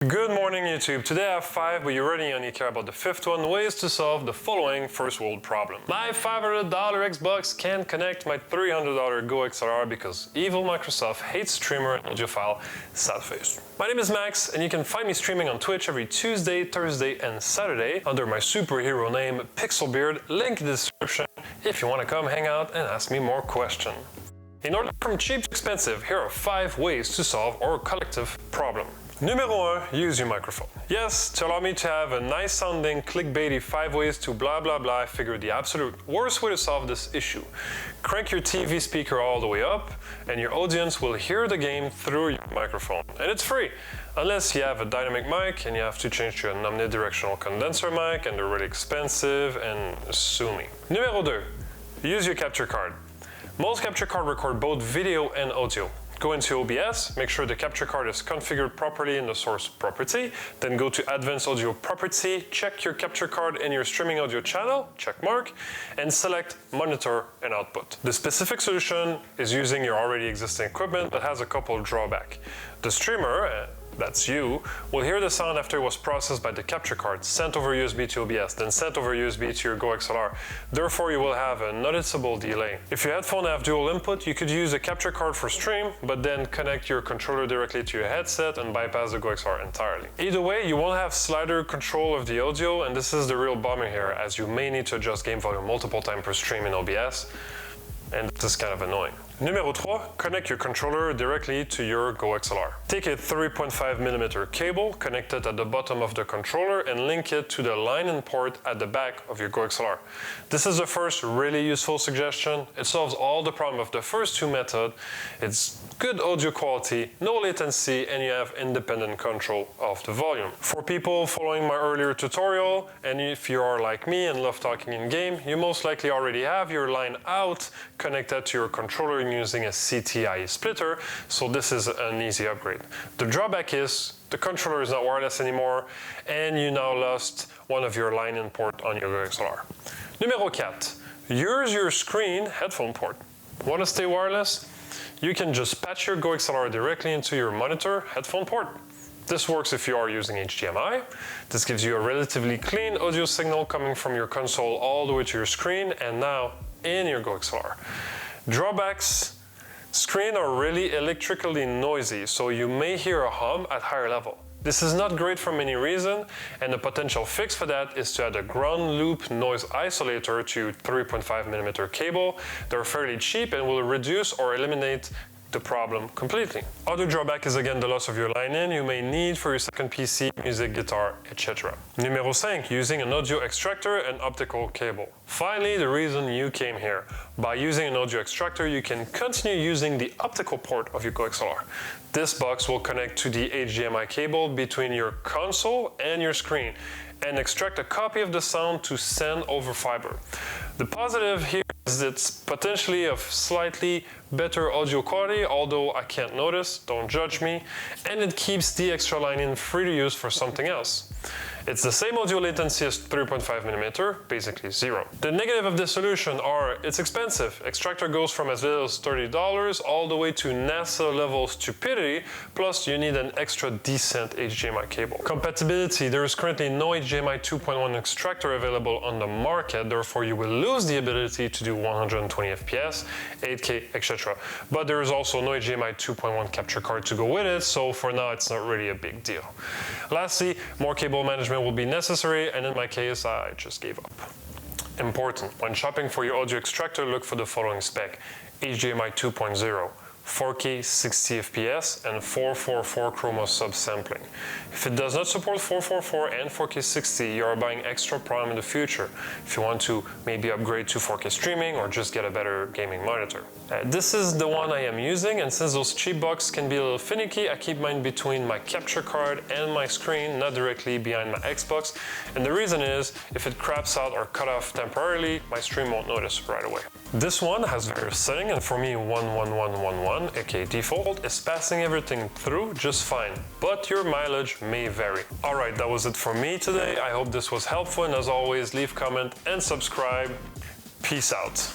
Good morning YouTube. Today I have 5, but you already only care about the 5th one, ways to solve the following first world problem. My $500 Xbox can't connect my $300 GOXLR because evil Microsoft hates streamer and audiophile sad face. My name is Max and you can find me streaming on Twitch every Tuesday, Thursday and Saturday under my superhero name Pixelbeard, link in the description if you want to come hang out and ask me more questions. In order from cheap to expensive, here are 5 ways to solve our collective problem. Numéro 1. Use your microphone. Yes, to allow me to have a nice sounding clickbaity 5 ways to blah blah blah, I figured the absolute worst way to solve this issue. Crank your TV speaker all the way up and your audience will hear the game through your microphone. And it's free, unless you have a dynamic mic and you have to change to an omnidirectional condenser mic and they're really expensive and sue me. Numéro 2. Use your capture card. Most capture cards record both video and audio. Go into OBS, make sure the capture card is configured properly in the source property, then go to Advanced Audio Property, check your capture card in your streaming audio channel, check mark, and select Monitor and Output. The specific solution is using your already existing equipment but has a couple of drawbacks. The streamer, that's you, will hear the sound after it was processed by the capture card, sent over USB to OBS, then sent over USB to your GOXLR. Therefore, you will have a noticeable delay. If your headphone have dual input, you could use a capture card for stream, but then connect your controller directly to your headset and bypass the GOXLR entirely. Either way, you won't have slider control of the audio, and this is the real bummer here, as you may need to adjust game volume multiple times per stream in OBS, and this is kind of annoying. Numéro 3. Connect your controller directly to your GOXLR. Take a 3.5mm cable, connect it at the bottom of the controller and link it to the line-in port at the back of your GOXLR. This is the first really useful suggestion. It solves all the problem of the first 2 methods. It's good audio quality, no latency, and you have independent control of the volume. For people following my earlier tutorial, and if you are like me and love talking in game, you most likely already have your line out connected to your controller using a CTIE splitter, so this is an easy upgrade. The drawback is the controller is not wireless anymore and you now lost one of your line-in port on your GOXLR. Numéro 4. Use your screen headphone port. Want to stay wireless? You can just patch your GOXLR directly into your monitor headphone port. This works if you are using HDMI. This gives you a relatively clean audio signal coming from your console all the way to your screen and now in your GOXLR. Drawbacks: screens are really electrically noisy, so you may hear a hum at higher level. This is not great for many reasons, and the potential fix for that is to add a ground loop noise isolator to 3.5mm cable. They're fairly cheap and will reduce or eliminate the problem completely. Other drawback is again the loss of your line-in you may need for your second PC, music, guitar, etc. Numéro 5. Using an audio extractor and optical cable. Finally, the reason you came here. By using an audio extractor, you can continue using the optical port of your GOXLR. This box will connect to the HDMI cable between your console and your screen and extract a copy of the sound to send over fiber. The positive here is it's potentially of slightly better audio quality, although I can't notice, don't judge me, and it keeps the extra line-in free to use for something else. It's the same audio latency as 3.5mm, basically zero. The negative of this solution are it's expensive. Extractor goes from as little as $30 all the way to NASA level stupidity, plus you need an extra decent HDMI cable. Compatibility: there is currently no HDMI 2.1 extractor available on the market, therefore you will lose the ability to do 120 FPS, 8K, etc. But there is also no HDMI 2.1 capture card to go with it, so for now it's not really a big deal. Lastly, more cable management will be necessary, and in my case, I just gave up. Important: when shopping for your audio extractor, look for the following spec: HDMI 2.0, 4K 60 FPS, and 444 chroma subsampling. If it does not support 444 and 4K 60, you are buying extra problem in the future if you want to maybe upgrade to 4K streaming or just get a better gaming monitor. This is the one I am using, and since those cheap boxes can be a little finicky, I keep mine between my capture card and my screen, not directly behind my Xbox. And the reason is, if it craps out or cut off temporarily, my stream won't notice right away. This one has various settings, and for me 11111, aka default, is passing everything through just fine, but your mileage may vary. Alright, that was it for me today. I hope this was helpful, and as always, leave a comment and subscribe. Peace out.